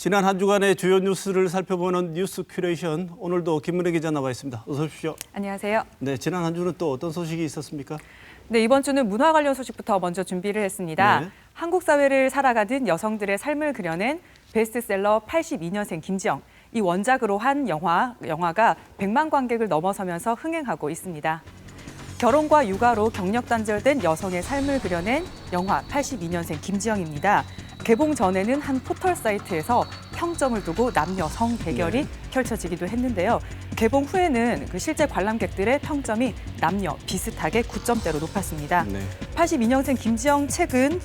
지난 한 주간의 주요 뉴스를 살펴보는 뉴스 큐레이션, 오늘도 김문혜 기자 나와 있습니다. 어서 오십시오. 안녕하세요. 네, 지난 한 주는 또 어떤 소식이 있었습니까? 네, 이번 주는 문화 관련 소식부터 먼저 준비를 했습니다. 네. 한국 사회를 살아가던 여성들의 삶을 그려낸 베스트셀러 82년생 김지영. 이 원작으로 한 영화가 100만 관객을 넘어서면서 흥행하고 있습니다. 결혼과 육아로 경력 단절된 여성의 삶을 그려낸 영화 82년생 김지영입니다. 개봉 전에는 한 포털 사이트에서 평점을 두고 남녀 성 대결이 펼쳐지기도 했는데요. 개봉 후에는 그 실제 관람객들의 평점이 남녀 비슷하게 9점대로 높았습니다. 82년생 김지영 책은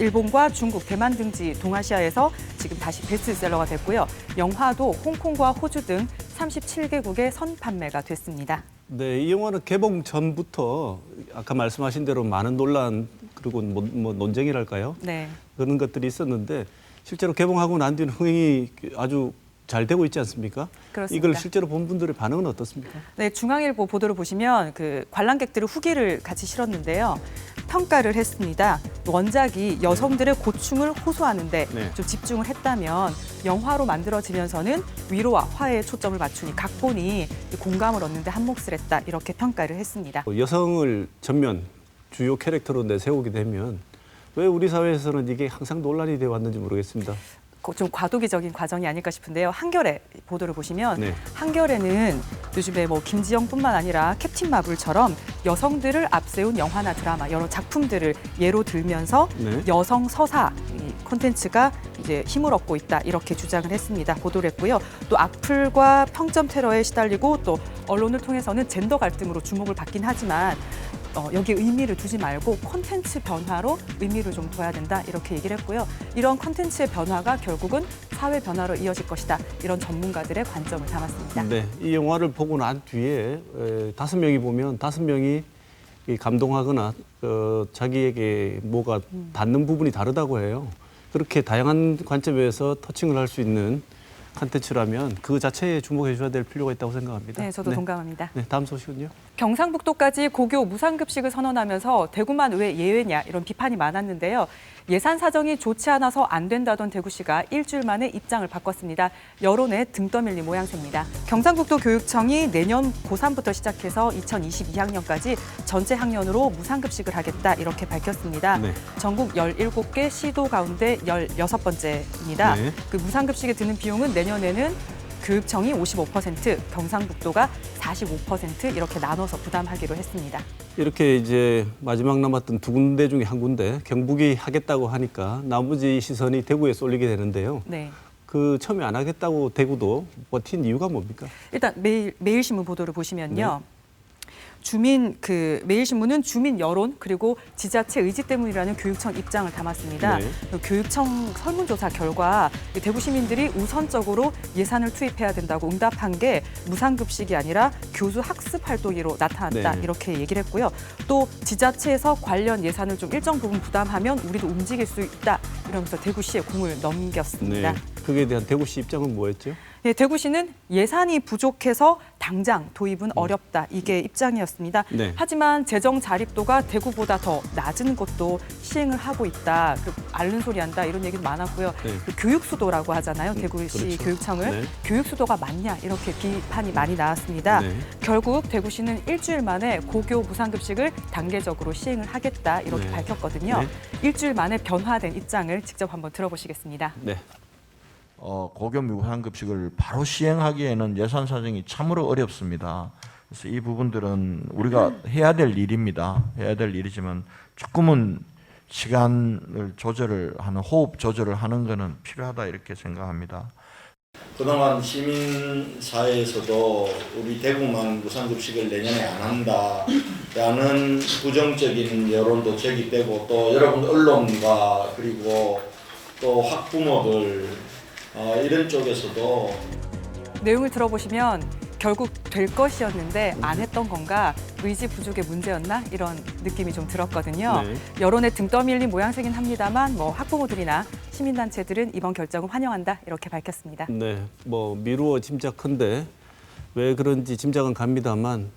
일본과 중국, 대만 등지 동아시아에서 지금 다시 베스트셀러가 됐고요. 영화도 홍콩과 호주 등 37개국에 선판매가 됐습니다. 네, 이 영화는 개봉 전부터 아까 말씀하신 대로 많은 논란 그리고 뭐 논쟁이랄까요? 네. 그런 것들이 있었는데 실제로 개봉하고 난 뒤는 흥행이 아주 잘 되고 있지 않습니까? 그렇습니다. 이걸 실제로 본 분들의 반응은 어떻습니까? 네, 중앙일보 보도를 보시면 그 관람객들의 후기를 같이 실었는데요. 평가를 했습니다. 원작이 여성들의 고충을 호소하는데 좀 집중을 했다면 영화로 만들어지면서는 위로와 화해에 초점을 맞추니 각본이 공감을 얻는데 한몫을 했다. 이렇게 평가를 했습니다. 여성을 전면 주요 캐릭터로 내세우게 되면 왜 우리 사회에서는 이게 항상 논란이 되어 왔는지 모르겠습니다. 좀 과도기적인 과정이 아닐까 싶은데요. 한겨레 보도를 보시면 네. 한겨레는 요즘에 뭐 김지영뿐만 아니라 캡틴 마블처럼 여성들을 앞세운 영화나 드라마 여러 작품들을 예로 들면서 여성 서사 콘텐츠가 이제 힘을 얻고 있다 이렇게 주장을 했습니다. 보도를 했고요. 또 악플과 평점 테러에 시달리고 또 언론을 통해서는 젠더 갈등으로 주목을 받긴 하지만 여기에 의미를 두지 말고 콘텐츠 변화로 의미를 좀 둬야 된다 이렇게 얘기를 했고요. 이런 콘텐츠의 변화가 결국은 사회 변화로 이어질 것이다. 이런 전문가들의 관점을 담았습니다. 네, 이 영화를 보고 난 뒤에 5명이 보면 5명이 감동하거나 자기에게 뭐가 닿는 부분이 다르다고 해요. 그렇게 다양한 관점에서 터칭을 할 수 있는 콘텐츠라면 그 자체에 주목해 줘야 될 필요가 있다고 생각합니다. 네, 저도 동감합니다. 네, 다음 소식은요. 경상북도까지 고교 무상급식을 선언하면서 대구만 왜 예외냐 이런 비판이 많았는데요. 예산 사정이 좋지 않아서 안 된다던 대구시가 일주일 만에 입장을 바꿨습니다. 여론에 등 떠밀린 모양새입니다. 경상북도 교육청이 내년 고3부터 시작해서 2022학년까지 전체 학년으로 무상급식을 하겠다 이렇게 밝혔습니다. 전국 17개 시도 가운데 16번째입니다. 그 무상급식에 드는 비용은 내년에는 교육청이 55%, 경상북도가 45% 이렇게 나눠서 부담하기로 했습니다. 이렇게 이제 마지막 남았던 두 군데 중에 한 군데 경북이 하겠다고 하니까 나머지 시선이 대구에 쏠리게 되는데요. 그 처음에 안 하겠다고 대구도 버틴 이유가 뭡니까? 일단 매일신문 보도를 보시면요. 매일신문은 주민 여론 그리고 지자체 의지 때문이라는 교육청 입장을 담았습니다. 교육청 설문조사 결과 대구 시민들이 우선적으로 예산을 투입해야 된다고 응답한 게 무상급식이 아니라 교수 학습 활동으로 나타났다 이렇게 얘기를 했고요. 또 지자체에서 관련 예산을 좀 일정 부분 부담하면 우리도 움직일 수 있다 이러면서 대구시에 공을 넘겼습니다. 그에 대한 대구시 입장은 뭐였죠? 대구시는 예산이 부족해서 당장 도입은 어렵다. 이게 입장이었습니다. 하지만 재정 자립도가 대구보다 더 낮은 곳도 시행을 하고 있다. 앓는 소리 한다. 이런 얘기도 많았고요. 교육수도라고 하잖아요. 대구시 교육청을. 교육수도가 맞냐. 이렇게 비판이 많이 나왔습니다. 결국 대구시는 일주일 만에 고교 무상급식을 단계적으로 시행을 하겠다. 이렇게 밝혔거든요. 일주일 만에 변화된 입장을 직접 한번 들어보시겠습니다. 고교 무상급식을 바로 시행하기에는 예산 사정이 참으로 어렵습니다. 그래서 이 부분들은 우리가 해야 될 일입니다. 해야 될 일이지만 조금은 시간을 조절을 하는, 호흡 조절을 하는 것은 필요하다 이렇게 생각합니다. 그동안 시민사회에서도 우리 대구만 무상급식을 내년에 안 한다라는 부정적인 여론도 제기되고 또 여러분 언론과 그리고 또 학부모들 이런 쪽에서도 내용을 들어보시면 결국 될 것이었는데 안 했던 건가 의지 부족의 문제였나 이런 느낌이 좀 들었거든요. 여론에 등 떠밀린 모양새긴 합니다만 학부모들이나 시민단체들은 이번 결정을 환영한다 이렇게 밝혔습니다. 네, 미루어 짐작컨대 왜 그런지 짐작은 갑니다만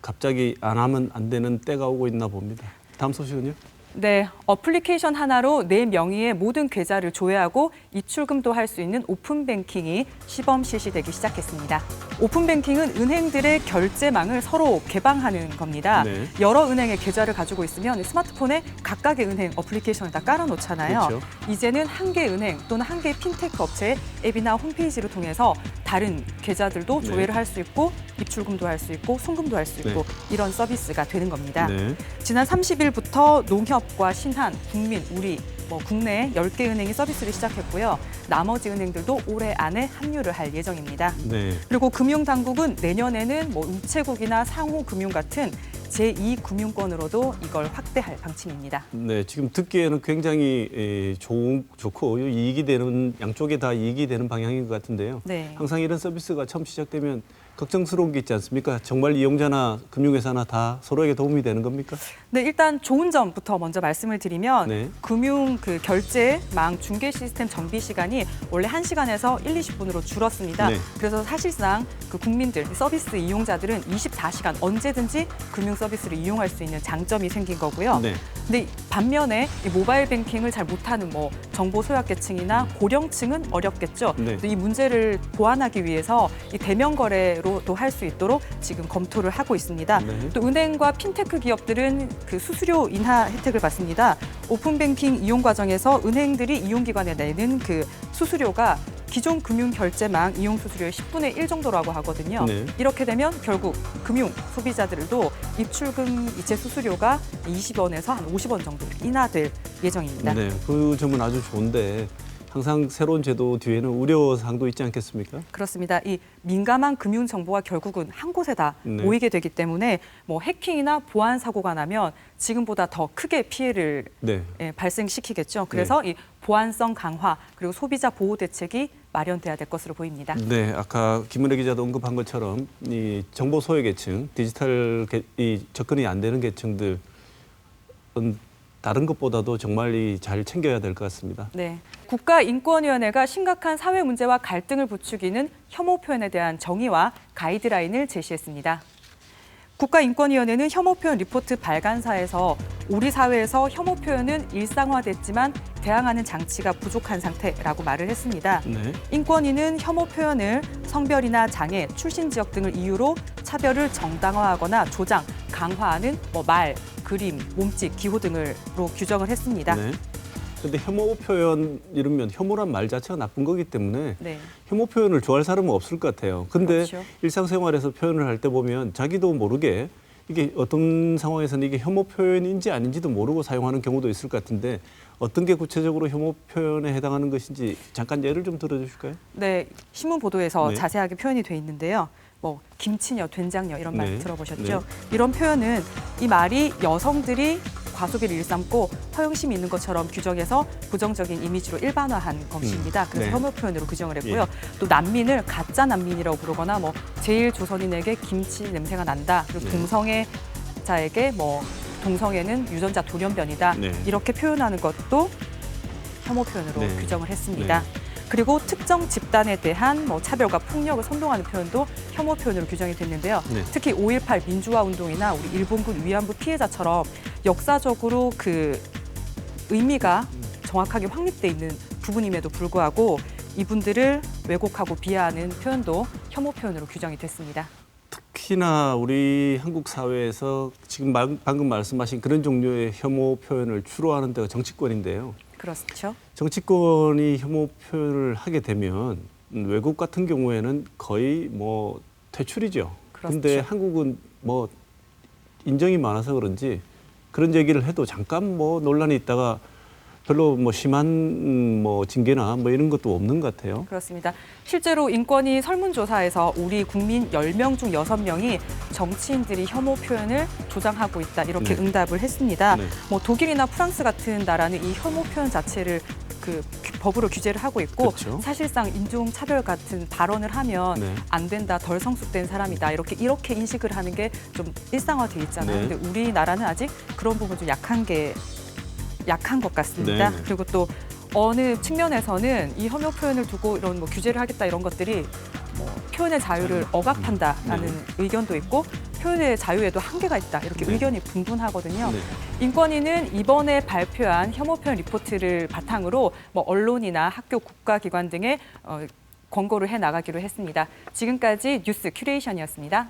갑자기 안 하면 안 되는 때가 오고 있나 봅니다. 다음 소식은요? 네, 어플리케이션 하나로 내 명의의 모든 계좌를 조회하고 입출금도 할 수 있는 오픈뱅킹이 시범 실시되기 시작했습니다. 오픈뱅킹은 은행들의 결제망을 서로 개방하는 겁니다. 네. 여러 은행의 계좌를 가지고 있으면 스마트폰에 각각의 은행 어플리케이션을 다 깔아놓잖아요. 그렇죠. 이제는 한 개 은행 또는 한 개 핀테크 업체의 앱이나 홈페이지를 통해서 다른 계좌들도 네. 조회를 할 수 있고 입출금도 할 수 있고 송금도 할 수 있고 네. 이런 서비스가 되는 겁니다. 네. 지난 30일부터 농협과 신한, 국민, 우리, 국내 10개 은행이 서비스를 시작했고요. 나머지 은행들도 올해 안에 합류를 할 예정입니다. 네. 그리고 금융당국은 내년에는 우체국이나 상호금융 같은 제2금융권으로도 이걸 확대할 방침입니다. 네, 지금 듣기에는 굉장히 좋고 이익이 되는 양쪽에 다 이익이 되는 방향인 것 같은데요. 네. 항상 이런 서비스가 처음 시작되면 걱정스러운 게 있지 않습니까? 정말 이용자나 금융회사나 다 서로에게 도움이 되는 겁니까? 네, 일단 좋은 점부터 먼저 말씀을 드리면 네. 금융 결제망 중개 시스템 정비 시간이 원래 1시간에서 20분으로 줄었습니다. 네. 그래서 사실상 국민들, 서비스 이용자들은 24시간 언제든지 금융 서비스를 이용할 수 있는 장점이 생긴 거고요. 네. 근데 반면에 이 모바일 뱅킹을 잘 못하는 정보 소외계층이나 고령층은 어렵겠죠. 네. 이 문제를 보완하기 위해서 이 대면 거래로도 할 수 있도록 지금 검토를 하고 있습니다. 네. 또 은행과 핀테크 기업들은 그 수수료 인하 혜택을 받습니다. 오픈뱅킹 이용 과정에서 은행들이 이용기관에 내는 그 수수료가 기존 금융결제망 이용 수수료의 10분의 1 정도라고 하거든요. 네. 이렇게 되면 결국 금융 소비자들도 입출금 이체 수수료가 20원에서 한 50원 정도 인하될 예정입니다. 네, 그 점은 아주 좋은데 항상 새로운 제도 뒤에는 우려사항도 있지 않겠습니까? 그렇습니다. 이 민감한 금융 정보가 결국은 한 곳에 다 네. 모이게 되기 때문에 해킹이나 보안 사고가 나면 지금보다 더 크게 피해를 네. 발생시키겠죠. 그래서 이 보안성 강화 그리고 소비자 보호 대책이 마련돼야 될 것으로 보입니다. 네, 아까 김은혜 기자도 언급한 것처럼 이 정보 소외 계층, 디지털 접근이 안 되는 계층들은 다른 것보다도 정말 잘 챙겨야 될 것 같습니다. 네, 국가인권위원회가 심각한 사회 문제와 갈등을 부추기는 혐오 표현에 대한 정의와 가이드라인을 제시했습니다. 국가인권위원회는 혐오 표현 리포트 발간사에서 우리 사회에서 혐오 표현은 일상화됐지만 대항하는 장치가 부족한 상태라고 말을 했습니다. 네. 인권위는 혐오 표현을 성별이나 장애, 출신 지역 등을 이유로 차별을 정당화하거나 조장, 강화하는 말, 그림, 몸짓, 기호 등으로 규정을 했습니다. 네. 근데 혐오 표현 이러면 혐오란 말 자체가 나쁜 거기 때문에 네. 혐오 표현을 좋아할 사람은 없을 것 같아요. 근데 그렇죠. 일상생활에서 표현을 할 때 보면 자기도 모르게 이게 어떤 상황에서는 이게 혐오 표현인지 아닌지도 모르고 사용하는 경우도 있을 것 같은데 어떤 게 구체적으로 혐오 표현에 해당하는 것인지 잠깐 예를 좀 들어주실까요? 네, 신문 보도에서 네. 자세하게 표현이 돼 있는데요. 김치녀, 된장녀 이런 말 네. 들어보셨죠? 이런 표현은 이 말이 여성들이 과소비를 일삼고 허영심이 있는 것처럼 규정해서 부정적인 이미지로 일반화한 것입니다. 그래서 네. 혐오 표현으로 규정을 했고요. 예. 또 난민을 가짜 난민이라고 부르거나 제일 조선인에게 김치 냄새가 난다. 그리고 네. 동성애자에게 동성애는 유전자 돌연변이다. 네. 이렇게 표현하는 것도 혐오 표현으로 네. 규정을 했습니다. 네. 그리고 특정 집단에 대한 차별과 폭력을 선동하는 표현도 혐오 표현으로 규정이 됐는데요. 네. 특히 5.18 민주화 운동이나 우리 일본군 위안부 피해자처럼 역사적으로 그 의미가 정확하게 확립돼 있는 부분임에도 불구하고 이분들을 왜곡하고 비하하는 표현도 혐오 표현으로 규정이 됐습니다. 특히나 우리 한국 사회에서 지금 방금 말씀하신 그런 종류의 혐오 표현을 주로 하는 데가 정치권인데요. 그렇죠. 정치권이 혐오 표현을 하게 되면 외국 같은 경우에는 거의 퇴출이죠. 그런데 그렇죠. 한국은 인정이 많아서 그런지 그런 얘기를 해도 잠깐 논란이 있다가 별로 심한 징계나 이런 것도 없는 것 같아요. 그렇습니다. 실제로 인권위 설문조사에서 우리 국민 10명 중 6명이 정치인들이 혐오 표현을 조장하고 있다 이렇게 네. 응답을 했습니다. 네. 독일이나 프랑스 같은 나라는 이 혐오 표현 자체를 법으로 규제를 하고 있고 그렇죠. 사실상 인종차별 같은 발언을 하면 네. 안 된다, 덜 성숙된 사람이다 이렇게 인식을 하는 게 좀 일상화돼 있잖아요. 네. 근데 우리나라는 아직 그런 부분 좀 약한 것 같습니다. 네. 그리고 또 어느 측면에서는 이 혐오 표현을 두고 이런 규제를 하겠다 이런 것들이 표현의 자유를 억압한다라는 의견도 있고 표현의 자유에도 한계가 있다. 이렇게 의견이 분분하거든요. 네. 인권위는 이번에 발표한 혐오 표현 리포트를 바탕으로 언론이나 학교, 국가기관 등에 권고를 해 나가기로 했습니다. 지금까지 뉴스 큐레이션이었습니다.